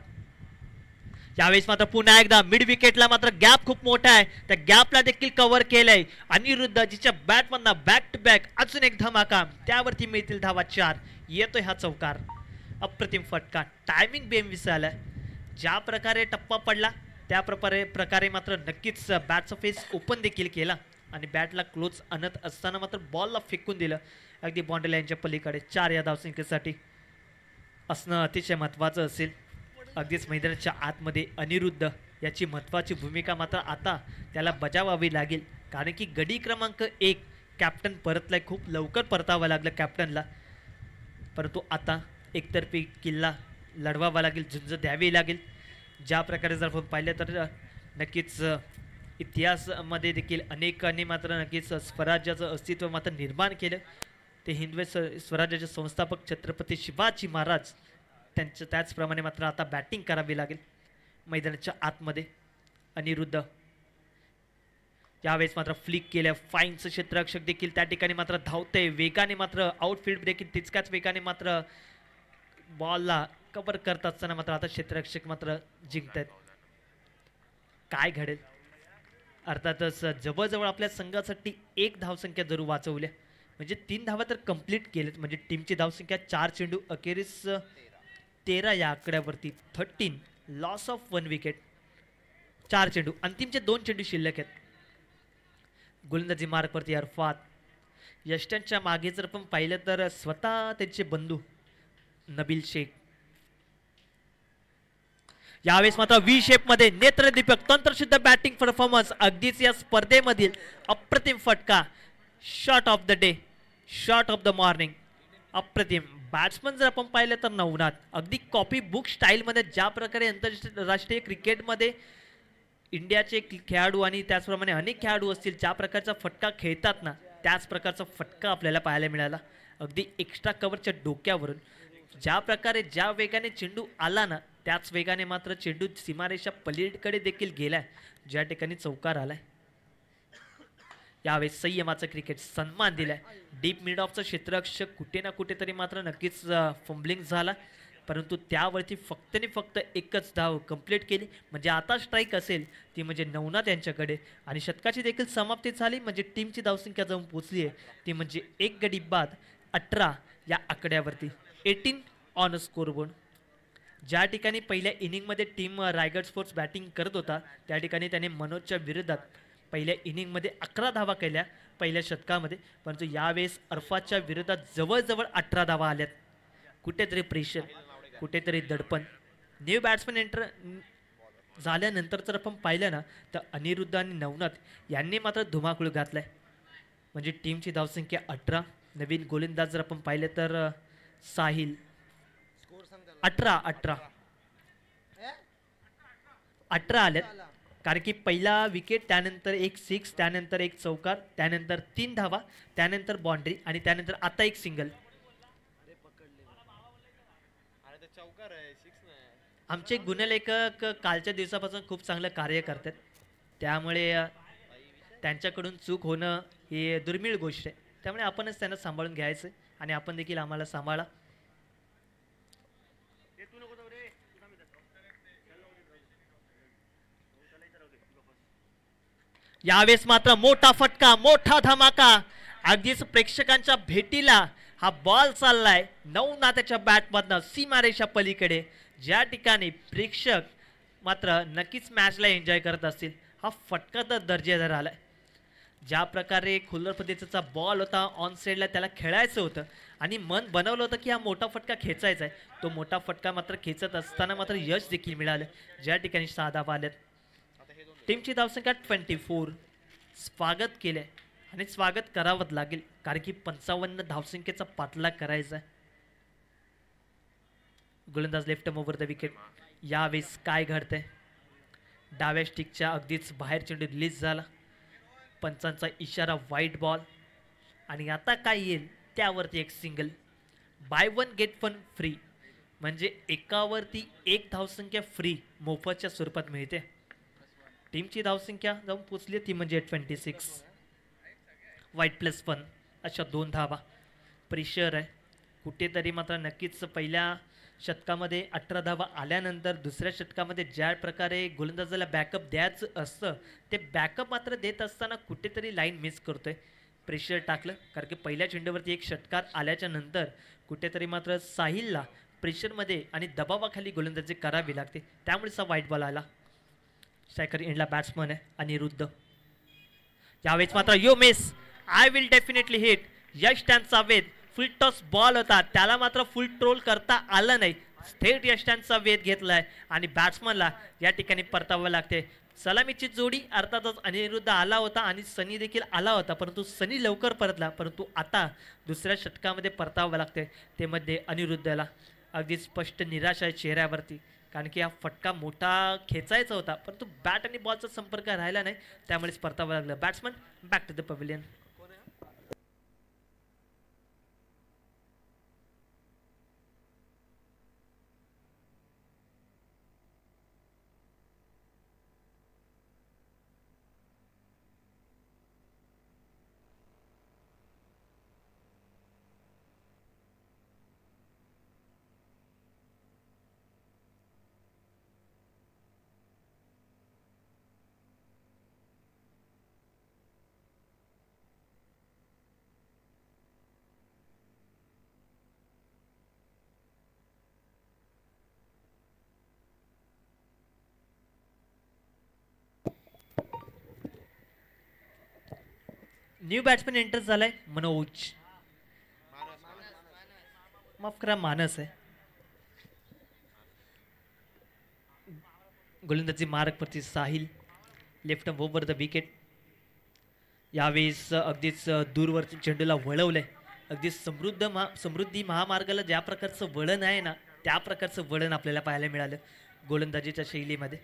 यावेळेस मात्र पुन्हा एकदा मिड विकेटला मात्र गॅप खूप मोठा आहे, त्या गॅपला देखील कव्हर केलंय अनिरुद्ध, जिच्या बॅटमधनं बॅक टू बॅक अजून एक धमाका. त्यावरती मिळतील धावा 4. येतोय हा चौकार. अप्रतिम फटका. टायमिंग बेमविस आलाय. ज्या प्रकारे टप्पा पडला त्या प्रकारे मात्र नक्कीच बॅटचा फेस ओपन देखील केला आणि बॅटला क्लोज आणत असताना मात्र बॉलला फेकून दिलं अगदी बाउंड्री लाईनच्या पलीकडे. 4 या धावसंख्येसाठी असणं अतिशय महत्त्वाचं असेल. अगदीच मैदानाच्या आतमध्ये अनिरुद्ध याची महत्त्वाची भूमिका मात्र आता त्याला बजावावी लागेल, कारण की गडी क्रमांक 1 कॅप्टन परतलाय. खूप लवकर परतावं लागलं कॅप्टनला, परंतु आता एकतर्फी किल्ला लढवावा लागेल, झुंज द्यावी लागेल. ज्या प्रकारे जर आपण पाहिलं तर नक्कीच इतिहासामध्ये देखील अनेकांनी मात्र नक्कीच स्वराज्याचं अस्तित्व मात्र निर्माण केलं. ते हिंदवी स्वराज्याचे संस्थापक छत्रपती शिवाजी महाराज त्यांचं त्याचप्रमाणे मात्र आता बॅटिंग करावी लागेल मैदानाच्या आतमध्ये. अनिरुद्ध यावेळेस मात्र फ्लिक केलं. फाईनचं क्षेत्ररक्षक देखील त्या ठिकाणी मात्र धावते वेगाने, मात्र आउटफील्ड देखील तितक्याच वेगाने मात्र बॉलला कव्हर करत असताना मात्र आता क्षेत्ररक्षक मात्र जिंकतात. काय घडेल? अर्थातच जवळजवळ आपल्या संघासाठी 1 धावसंख्या जरूर वाचवल्या, म्हणजे 3 धावा तर कंप्लीट केलेत. म्हणजे टीमची धावसंख्या 4 चेंडू अखेरीस 13 या आकड्यावरती 13 लॉस ऑफ 1 विकेट. 4 चेंडू अंतिमचे 2 चेंडू शिल्लक आहेत. गोलंदाजी मार्कवरती अरफात. यष्ट्यांच्या मागे जर आपण पाहिलं तर स्वतः त्यांचे बंधू नबील शेख. यावेळेस मात्र व्ही शेप मध्ये नेत्रदीपक तंत्रशुद्ध बॅटिंग परफॉर्मन्स. अगदीच या स्पर्धेमधील अप्रतिम फटका. Shot of the day, shot of the morning. अप्रतिम बॅट्समन जर आपण पाहिलं तर नवनाथ अगदी कॉपी बुक स्टाईलमध्ये ज्या प्रकारे आंतरराष्ट्रीय क्रिकेटमध्ये इंडियाचे खेळाडू आणि त्याचप्रमाणे अनेक खेळाडू असतील ज्या प्रकारचा फटका खेळतात ना, त्याच प्रकारचा फटका आपल्याला पाहायला मिळाला. अगदी एक्स्ट्रा कव्हरच्या डोक्यावरून ज्या प्रकारे ज्या वेगाने चेंडू आला ना, त्याच वेगाने मात्र चेंडू सीमारेषा पलीकडे देखील गेलाय, ज्या ठिकाणी चौकार आलाय. यावेळेस संयमाचं क्रिकेट सन्मान दिलाय. डीप मिड ऑफचं क्षेत्ररक्षक कुठे ना कुठेतरी मात्र नक्कीच फंबलिंग झाला, परंतु त्यावरती फक्त आणि फक्त एकच धाव कंप्लीट केली. म्हणजे आता स्ट्राईक असेल ती म्हणजे नवनाथ यांच्याकडे आणि शतकाची देखील समाप्ती झाली. म्हणजे टीमची धावसंख्या जाऊन पोचली आहे ती म्हणजे 1 गडी बाद 18 या आकड्यावरती. 18 ऑन स्कोरबोर्ड. ज्या ठिकाणी पहिल्या इनिंगमध्ये टीम रायगड स्पोर्ट्स बॅटिंग करत होता त्या ठिकाणी त्याने मनोजच्या विरोधात पहिल्या इनिंगमध्ये 11 धावा केल्या पहिल्या शतकामध्ये, परंतु यावेळेस अरफातच्या विरोधात जवळजवळ 18 धावा आल्यात. कुठेतरी प्रेशर, कुठेतरी दडपण. न्यू बॅट्समॅन एंटर झाल्यानंतर जर आपण पाहिलं ना तर अनिरुद्ध आणि नवनाथ यांनी मात्र धुमाकूळ घातलाय. म्हणजे टीमची धावसंख्या 18. नवीन गोलंदाज जर आपण पाहिलं तर साहिल. 18 आल्यात. कारण की पहिला विकेट, त्यानंतर एक 6, त्यानंतर एक चौकार, त्यानंतर 3 धावा, त्यानंतर बाउंड्री आणि त्यानंतर आता एक सिंगल. आमचे गुणलेखक कालच्या दिवसापासून खूप चांगलं कार्य करतात, त्यामुळे त्यांच्याकडून चूक होणं ही दुर्मिळ गोष्ट आहे. त्यामुळे आपणच त्यांना सांभाळून घ्यायचं आणि आपण देखील आम्हाला सांभाळा. यावेळेस मात्र मोठा फटका, मोठा धमाका. अगदीच प्रेक्षकांच्या भेटीला हा बॉल चाललाय नवनाथाच्या बॅटमधनं सीमारेषा पलीकडे, ज्या ठिकाणी प्रेक्षक मात्र नक्कीच मॅचला एन्जॉय करत असतील. हा फटका तर दर्जेदार आलाय. ज्या प्रकारे खुल्लर पद्धतीचा बॉल होता ऑन साईडला, त्याला खेळायचं होतं आणि मन बनवलं होतं की हा मोठा फटका खेचायचा आहे. तो मोठा फटका मात्र खेचत असताना मात्र यश देखील मिळालं, ज्या ठिकाणी 6 धावा आल्यात. टीमची धावसंख्या 24. स्वागत केलंय आणि स्वागत करावंच लागेल, कारण की 55 धावसंख्येचा पाठलाग करायचा आहे. गोलंदाज लेफ्ट ओव्हर द विकेट. यावेळेस काय घडतंय, डाव्या स्टिकच्या अगदीच बाहेर चेंडू रिलीज झाला. पंचांचा इशारा वाईट बॉल आणि आता काय येईल त्यावरती एक सिंगल. Bye 1 gate 1 free. म्हणजे एकावरती एक धावसंख्या फ्री मोफतच्या स्वरूपात मिळते. टीमची धावसंख्या जाऊन पोचली ती म्हणजे 26. वाईट +1 अशा 2 धावा. प्रेशर आहे कुठेतरी मात्र नक्कीच. पहिल्या षटकामध्ये 18 धावा आल्यानंतर दुसऱ्या षटकामध्ये ज्या प्रकारे गोलंदाजाला बॅकअप द्यायचं असतं ते बॅकअप मात्र देत असताना कुठेतरी लाईन मिस करतोय. प्रेशर टाकलं कारण की पहिल्या चेंडूवरती एक षटकार आल्याच्या नंतर कुठेतरी मात्र साहिलला प्रेशरमध्ये आणि दबावाखाली गोलंदाजी करावी लागते, त्यामुळेच हा वाईट बॉल आला. स्ट्रायकर एंडला बॅट्समन आहे अनिरुद्ध. यावेळेस मात्र you miss, I will definitely hit. Yash त्यांचा वेध. फुल टॉस बॉल होता, त्याला मात्र फुल ट्रोल करता आलं नाही. थेट यष्टांचा वेध घेतलाय आणि बॅट्समनला या ठिकाणी परतावं लागते. सलामीची जोडी अर्थातच अनिरुद्ध आला होता आणि सनी देखील आला होता, परंतु सनी लवकर परतला. परंतु आता दुसऱ्या षटकामध्ये परतावं लागते ते मध्ये अनिरुद्धला. अगदी स्पष्ट निराशा आहे चेहऱ्यावरती, कारण की हा फटका मोठा खेचायचा होता परंतु बॅट आणि बॉलचा संपर्क राहिला नाही, त्यामुळेच परतावं लागलं. Batsman back to the pavilion. New batsman enter झालाय मनोज, माफ करा मानस आहे. गोलंदाजी मार्कवरती Sahil, left over the wicket. यावेळेस अगदीच दूरवरती चेंडूला वळवलंय. अगदी समृद्धी महामार्गाला ज्या प्रकारचं वळण आहे ना, त्या प्रकारचं वळण आपल्याला पाहायला मिळालं गोलंदाजीच्या शैलीमध्ये.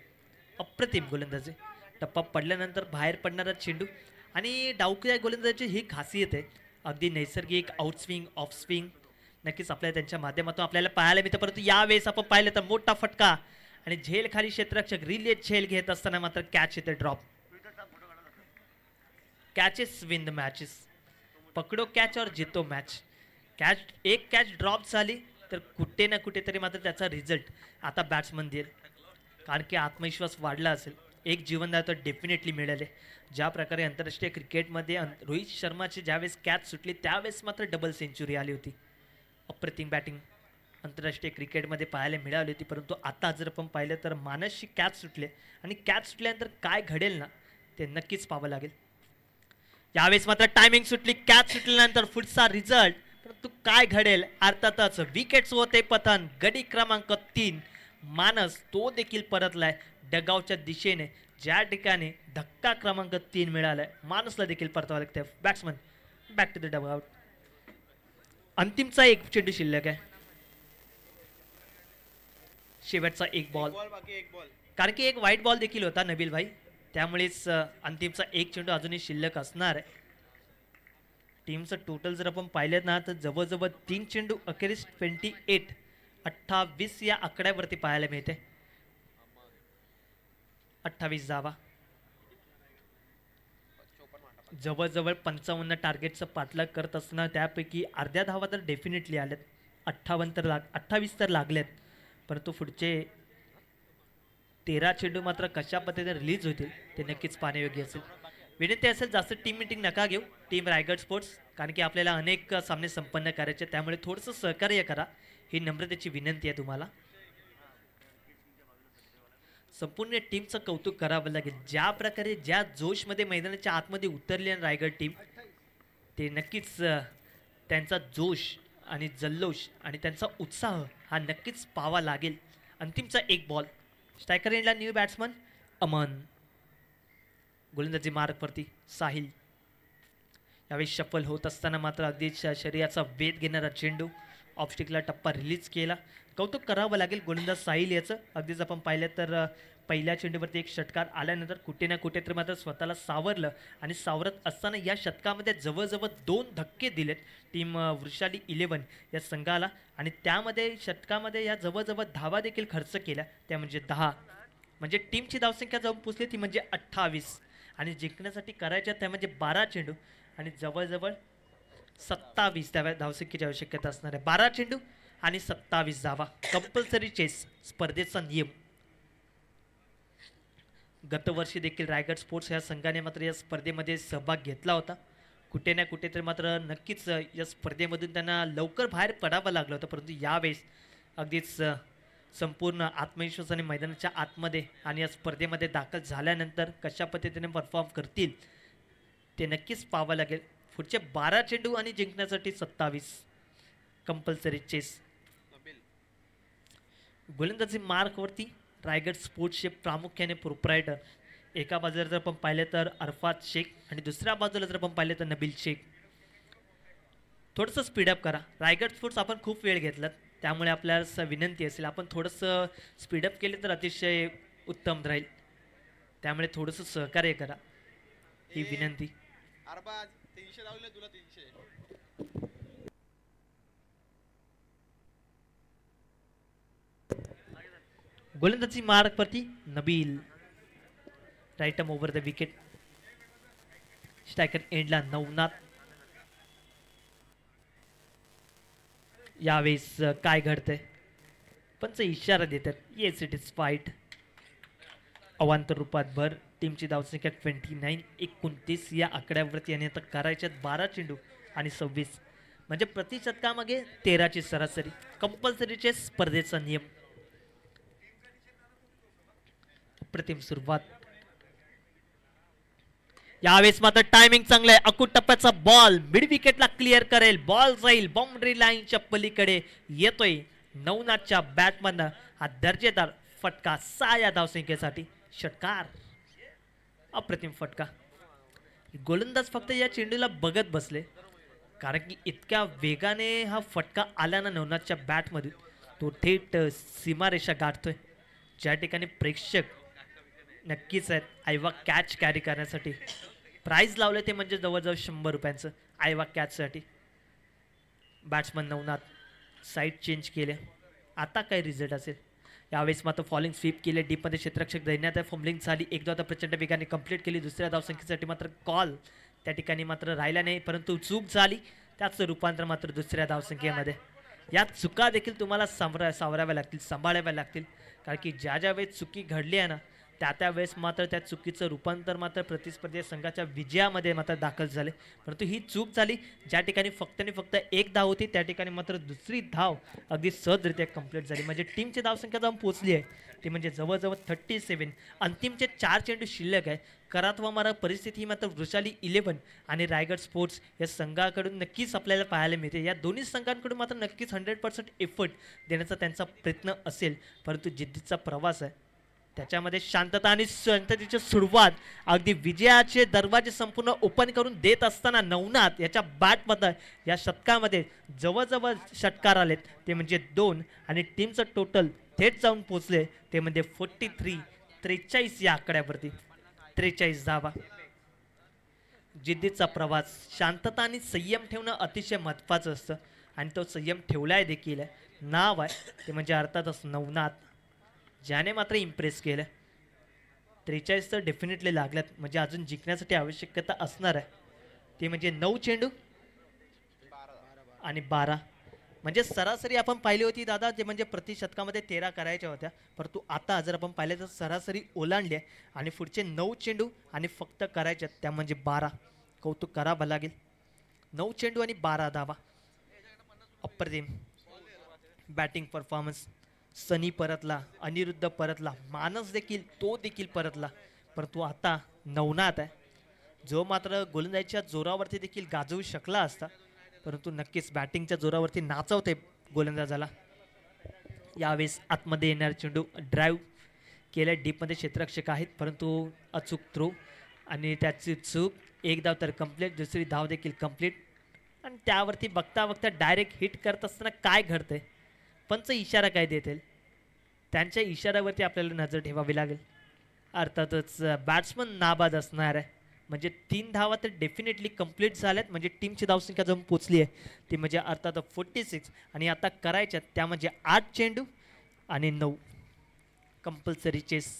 अप्रतिम गोलंदाजी. टप्पा पडल्यानंतर बाहेर पडणारा चेंडू आणि डावख्या गोलंदाजीची ही खासियत आहे. अगदी नैसर्गिक आउटस्विंग ऑफ स्विंग नक्कीच आपल्याला त्यांच्या माध्यमातून आपल्याला पाहायला मिळतं. परंतु यावेळेस आपण पाहिलं तर मोठा फटका आणि झेल खाली क्षेत्ररक्षक रिले झेल घेत असताना मात्र कॅच येते drop. Catches win the matches. पकडो कॅच और जीतो मॅच. एक कॅच ड्रॉप झाली तर कुठे ना कुठेतरी मात्र त्याचा रिझल्ट आता बॅट्समन देईल. कारण की आत्मविश्वास वाढला असेल. एक जीवनदाय तर डेफिनेटली मिळाले. ज्या प्रकारे आंतरराष्ट्रीय क्रिकेटमध्ये रोहित शर्माची ज्यावेळेस कॅच सुटली त्यावेळेस मात्र डबल सेंचुरी आली होती. अप्रतिम बॅटिंग आंतरराष्ट्रीय क्रिकेटमध्ये पाहायला मिळाली होती. परंतु आता जर आपण पाहिलं तर मानसची कॅच सुटले आणि कॅच सुटल्यानंतर काय घडेल ना ते नक्कीच पाहावं लागेल. यावेळेस मात्र टायमिंग सुटली. कॅच सुटल्यानंतर पुढचा रिझल्ट. परंतु काय घडेल अर्थातच विकेट्स होते पतन. गडी क्रमांक 3 मानस तो देखील परतलाय डगआउटच्या दिशेने. ज्या ठिकाणी धक्का क्रमांक 3 मिळालाय मानसला देखील परतावं लागतंय. Batsman back to the dugout. अंतिमचा एक चेंडू शिल्लक आहे. शेवटचा एक बॉल. कारण की एक व्हाईट बॉल देखील होता नबील भाई. त्यामुळेच अंतिमचा एक चेंडू अजूनही शिल्लक असणार आहे. टीमचं टोटल जर आपण पाहिलं ना तर जवळजवळ 3 चेंडू अखेरीस 28 या आकड्यावरती पाहायला मिळते. 28 धावा. जवळजवळ 55 टार्गेटचं पाठलाग करत असताना त्यापैकी अर्ध्या धावा तर डेफिनेटली आल्यात. 28 तर लागल्यात. परंतु पुढचे 13 चेंडू मात्र कशा पद्धतीने रिलीज होतील ते नक्कीच पाहण्यायोग्य असेल. विनंती असेल जास्त टीम मीटिंग नका घेऊ टीम रायगड स्पोर्ट्स. कारण की आपल्याला अनेक सामने संपन्न करायचे. त्यामुळे थोडंसं सहकार्य करा ही नम्रतेची विनंती आहे तुम्हाला. संपूर्ण टीमचं कौतुक करावं लागेल. ज्या प्रकारे ज्या जोशमध्ये मैदानाच्या आतमध्ये उतरली रायगड टीम ते नक्कीच त्यांचा जोश आणि जल्लोष आणि त्यांचा उत्साह हा नक्कीच पाहावा लागेल. अंतिमचा एक बॉल. स्ट्रायकर एंडला न्यू बॅट्समन अमन. गोलंदाजी मार्कवरती साहिल. यावेळी शफल होत असताना मात्र अगदीच शरीराचा वेध घेणारा चेंडू ऑफस्टिकला टप्पा रिलीज केला. कौतुक करावं लागेल गोलंदाज साहिल याचं. अगदीच आपण पाहिलं तर पहिल्या चेंडूवरती एक षटकार आल्यानंतर कुठे ना कुठे तर मात्र स्वतःला सावरलं आणि सावरत असताना या षटकामध्ये जवळजवळ 2 धक्के दिलेत टीम वृषाली 11 या संघाला. आणि त्यामध्ये षटकामध्ये या जवळजवळ धावा देखील खर्च केल्या. त्या म्हणजे 10. म्हणजे टीमची धावसंख्या जाऊन पोचली ती म्हणजे 28. आणि जिंकण्यासाठी करायच्या त्या म्हणजे 12 चेंडू आणि जवळजवळ 27 धावसंख्येची आवश्यकता असणार आहे. 12 चेंडू आणि 27 धावा. कंपल्सरी चेस स्पर्धेचा नियम. गतवर्षी देखील रायगड स्पोर्ट्स या संघाने मात्र या स्पर्धेमध्ये सहभाग घेतला होता. कुठे ना कुठे तर मात्र नक्कीच या स्पर्धेमधून त्यांना लवकर बाहेर पडावं लागलं होतं. परंतु यावेळेस अगदीच संपूर्ण आत्मविश्वासाने मैदानाच्या आतमध्ये आणि या स्पर्धेमध्ये दाखल झाल्यानंतर कशा पद्धतीने परफॉर्म करतील ते नक्कीच पाहावं लागेल. पुढचे 12 चेंडू आणि जिंकण्यासाठी 27 कंपल्सरी चेस. गोलंदाजी मार्कवरती रायगड स्पोर्ट्सचे प्रामुख्याने प्रोप्रायटर एका बाजूला जर आपण पाहिलं तर अरफात शेख आणि दुसऱ्या बाजूला जर आपण पाहिलं तर नबील शेख. थोडंसं स्पीडअप करा. रायगड स्पोर्ट्स आपण खूप वेळ घेतला त्यामुळे आपल्याला विनंती असेल आपण थोडंसं स्पीडअप केले तर अतिशय उत्तम राहील. त्यामुळे थोडंसं सहकार्य करा ही विनंती. गोलंदाजी मार्कवरती Nabeel. Right arm over the wicket. Striker एंडला नवनाथ. यावेळेस काय घडतंय पंच इशारा देतात. Yes it is fight. अवांतर रूपात भर. टीमची धावसंख्या 29 या आकड्यावरती आणि आता करायच्यात 12 चेंडू आणि 26 म्हणजे प्रति षटकामागे 13ची सरासरी. कंपल्सरीचे स्पर्धेचा नियम. प्रतिम सुरुवात. यावेळेस मात्र टायमिंग चांगलं आहे. अकूट टप्प्याचा बॉल मिड विकेटला क्लिअर करेल. बॉल जाईल बाउंड्री लाईनच्या पलीकडे. येतोय नवनाथच्या बॅटमधनं हा दर्जेदार फटका 6 या धावसंख्येसाठी. षटकार, अप्रतिम फटका. गोलंदाज फक्त या चेंडूला बघत बसले, कारण की इतक्या वेगाने हा फटका आला ना नवनाथच्या बॅटमधून, तो थेट सीमारेषा गाठतोय. ज्या ठिकाणी प्रेक्षक नक्कीच आहेत आयवा कॅच कॅरी करण्यासाठी. प्राइज लावले ते म्हणजे जवळजवळ 100 रुपयांचं आयवा कॅचसाठी. बॅट्समन नवनाथ साईड चेंज केले. आता काय रिझल्ट असेल. यावेळेस मात्र फॉलिंग स्वीप केले. डीपमध्ये क्षेत्ररक्षक दैन्यात आहे. फंबलिंग झाली. एक धाव प्रचंड वेगाने कंप्लीट केली. दुसऱ्या धावसंख्येसाठी मात्र कॉल त्या ठिकाणी मात्र राहिला नाही, परंतु चूक झाली. त्याचं रूपांतर मात्र दुसऱ्या धावसंख्येमध्ये. या चुका देखील तुम्हाला सावराव्या लागतील, सांभाळाव्या लागतील, कारण की ज्या ज्या वेळेस चुकी घडली आहे ना त्या वेळेस मात्र त्या चुकीचं रूपांतर मात्र प्रतिस्पर्धी संघाच्या विजयामध्ये मात्र दाखल झाले. परंतु ही चूक झाली. ज्या ठिकाणी फक्त आणि फक्त एक धाव होती त्या ठिकाणी मात्र दुसरी धाव अगदी सहजरित्या कंप्लीट झाली. म्हणजे टीमची धावसंख्या जाऊन पोहोचली आहे ती म्हणजे जवळजवळ 37. अंतिमचे 4 चेंडू शिल्लक आहे. करातवा परिस्थिती ही मात्र वृषाली 11 आणि रायगड स्पोर्ट्स या संघाकडून नक्कीच आपल्याला पाहायला मिळते. या दोन्ही संघांकडून मात्र नक्कीच 100% एफर्ट देण्याचा त्यांचा प्रयत्न असेल, परंतु जिद्दीचा प्रवास आहे त्याच्यामध्ये शांतता आणि शांततेची सुरुवात अगदी विजयाचे दरवाजे संपूर्ण ओपन करून देत असताना नवनाथ याच्या बॅटमध्ये या शतकामध्ये जवळजवळ षटकार आलेत ते म्हणजे 2 आणि टीमचं टोटल थेट जाऊन पोहोचले ते म्हणजे 43 या आकड्यावरती. 43 धावा. जिद्दीचा प्रवास, शांतता आणि संयम ठेवणं अतिशय महत्त्वाचं असतं आणि तो संयम ठेवलाय देखील. नाव आहे ते म्हणजे अर्थातच नवनाथ, ज्याने मात्र इम्प्रेस केलं. 43 तर डेफिनेटली लागल्यात, म्हणजे अजून जिंकण्यासाठी आवश्यकता असणार आहे ते म्हणजे 9 चेंडू आणि 12. म्हणजे सरासरी आपण पाहिली होती दादा जे म्हणजे प्रति षटकामध्ये 13 करायच्या होत्या, परंतु आता जर आपण पाहिलं तर सरासरी ओलांडली आहे आणि पुढचे 9 चेंडू आणि फक्त करायच्या त्या म्हणजे 12. कौतुक करावं लागेल. 9 चेंडू आणि 12 धावा. अप्रतिम बॅटिंग परफॉर्मन्स. सनी परतला, अनिरुद्ध परतला, मानस देखील तो देखील परतला, परंतु आता नवनाथ आहे जो मात्र गोलंदाजीच्या जोरावरती देखील गाजवू शकला असता, परंतु नक्कीच बॅटिंगच्या जोरावरती नाचवते गोलंदाजाला. यावेळेस आतमध्ये येणार चेंडू ड्राईव्ह केल्या. डीपमध्ये क्षेत्ररक्षक आहेत परंतु अचूक थ्रो आणि त्याची चूक. एक धाव तर कंप्लीट, दुसरी धाव देखील कंप्लीट आणि त्यावरती बघता बघता डायरेक्ट हिट करत असताना काय घडतंय, पंच इशारा काय देतील त्यांच्या इशाऱ्यावरती आपल्याला नजर ठेवावी लागेल. अर्थातच बॅट्समन नाबाद असणार आहे, म्हणजे 3 धावा तर डेफिनेटली कंप्लीट झाल्यात, म्हणजे टीमची धावसंख्या जाऊन पोचली आहे ती म्हणजे अर्थात 46 आणि आता करायच्यात त्या म्हणजे 8 चेंडू आणि 9 कंपल्सरी चेस.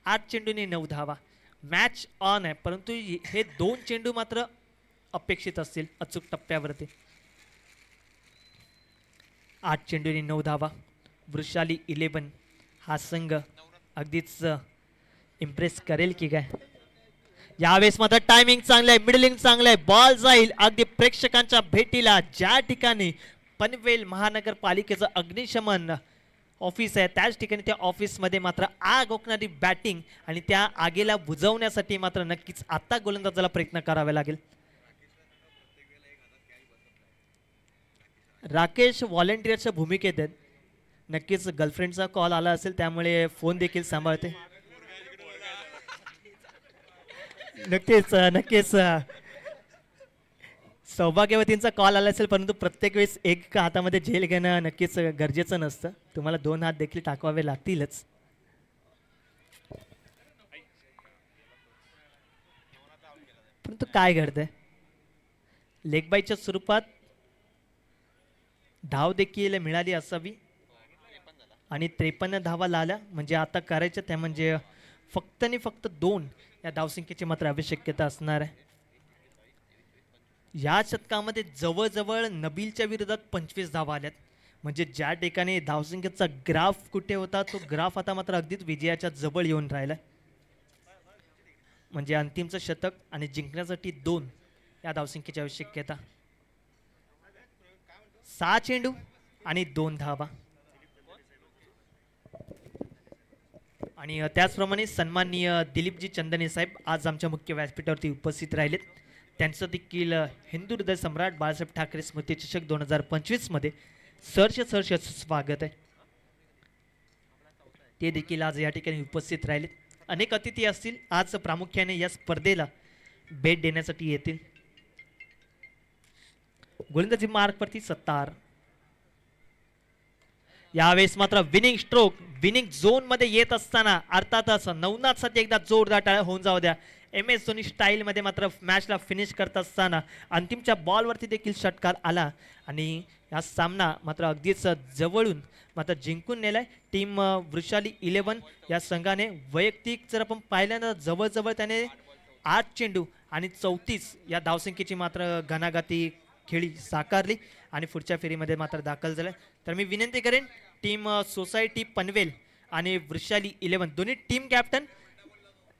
8 चेंडूने 9 धावा. मॅच ऑन आहे, परंतु हे 2 चेंडू मात्र अपेक्षित असतील अचूक टप्प्यावरती. 8 चेंडूने 9 धावा. वृषाली 11 हा संघ अगदीच इम्प्रेस करेल की काय. यावेळेस मात्र टायमिंग चांगलं आहे, मिडलिंग चांगलं आहे. बॉल जाईल अगदी प्रेक्षकांच्या भेटीला. ज्या ठिकाणी पनवेल महानगरपालिकेचं अग्निशमन ऑफिस आहे त्याच ठिकाणी त्या ऑफिसमध्ये मात्र आग ओकणारी बॅटिंग आणि त्या आगीला बुझवण्यासाठी मात्र नक्कीच आता गोलंदाजाला प्रयत्न करावे लागेल. राकेश व्हॉलेंटियरच्या भूमिकेत आहेत. नक्कीच गर्लफ्रेंडचा कॉल आला असेल त्यामुळे फोन देखील सांभाळते. नक्कीच नक्कीच सौभाग्यवतींचा कॉल आला असेल, परंतु प्रत्येक वेळेस एक हातामध्ये झेल घेणं नक्कीच गरजेचं नसतं. तुम्हाला 2 हात देखील टाकवावे लागतीलच. परंतु काय घडतंय, लेगबाईच्या स्वरूपात धाव देखील मिळाली असावी आणि 53 धावा लावल्या, म्हणजे आता करायच्या त्या म्हणजे फक्त आणि फक्त 2 या धावसंख्येची मात्र आवश्यकता असणार आहे. या शतकामध्ये जवळजवळ नबीलच्या विरोधात 25 धावा आल्यात, म्हणजे ज्या ठिकाणी धावसंख्येचा ग्राफ कुठे होता तो ग्राफ आता मात्र अगदीच विजयाच्या जवळ येऊन राहिला. म्हणजे अंतिमचं शतक आणि जिंकण्यासाठी 2 या धावसंख्येची आवश्यकता. 6 चेंडू आणि 2 धावा आणि त्याचप्रमाणे सन्माननीय दिलीपजी चंदने साहेब आज आमच्या मुख्य व्यासपीठावरती उपस्थित राहिलेत. त्यांचं देखील हिंदू हृदय सम्राट बाळासाहेब ठाकरे स्मृती चषक 2025 मध्ये सहर्ष स्वागत आहे. ते देखील आज या ठिकाणी उपस्थित राहिलेत. अनेक अतिथी असतील आज प्रामुख्याने या स्पर्धेला भेट देण्यासाठी येतील. गोलंदाजी मार्कवरती सत्तार. यावेळेस मात्र विनिंग स्ट्रोक विनिंग झोन मध्ये येत असताना अर्थातच नवनाथसाठी एकदा जोरदार टाळ्या होऊन जाऊ द्या. MS धोनी स्टाईल मध्ये मात्र मॅचला फिनिश करत असताना अंतिमच्या बॉलवरती देखील षटकार आला आणि हा सामना मात्र अगदीच जवळून मात्र जिंकून नेलाय टीम वृषाली 11 या संघाने. वैयक्तिक जर आपण पाहिल्यानं जवळजवळ त्याने 8 चेंडू आणि 34 या धावसंख्येची मात्र घणाघाती खेळी साकारली आणि पुढच्या फेरीमध्ये मात्र दाखल झाले. तर मी विनंती करेन टीम सोसायटी पनवेल आणि वृषाली 11 दोन्ही टीम कॅप्टन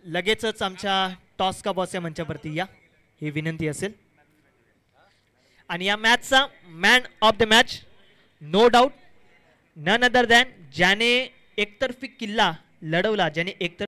लगेचच आमच्या टॉस का बॉस या मंचावरती या, ही विनंती असेल. आणि या मॅचचा man of the match no doubt none other than ज्याने एकतर्फी किल्ला लढवला, ज्याने एकतर्फी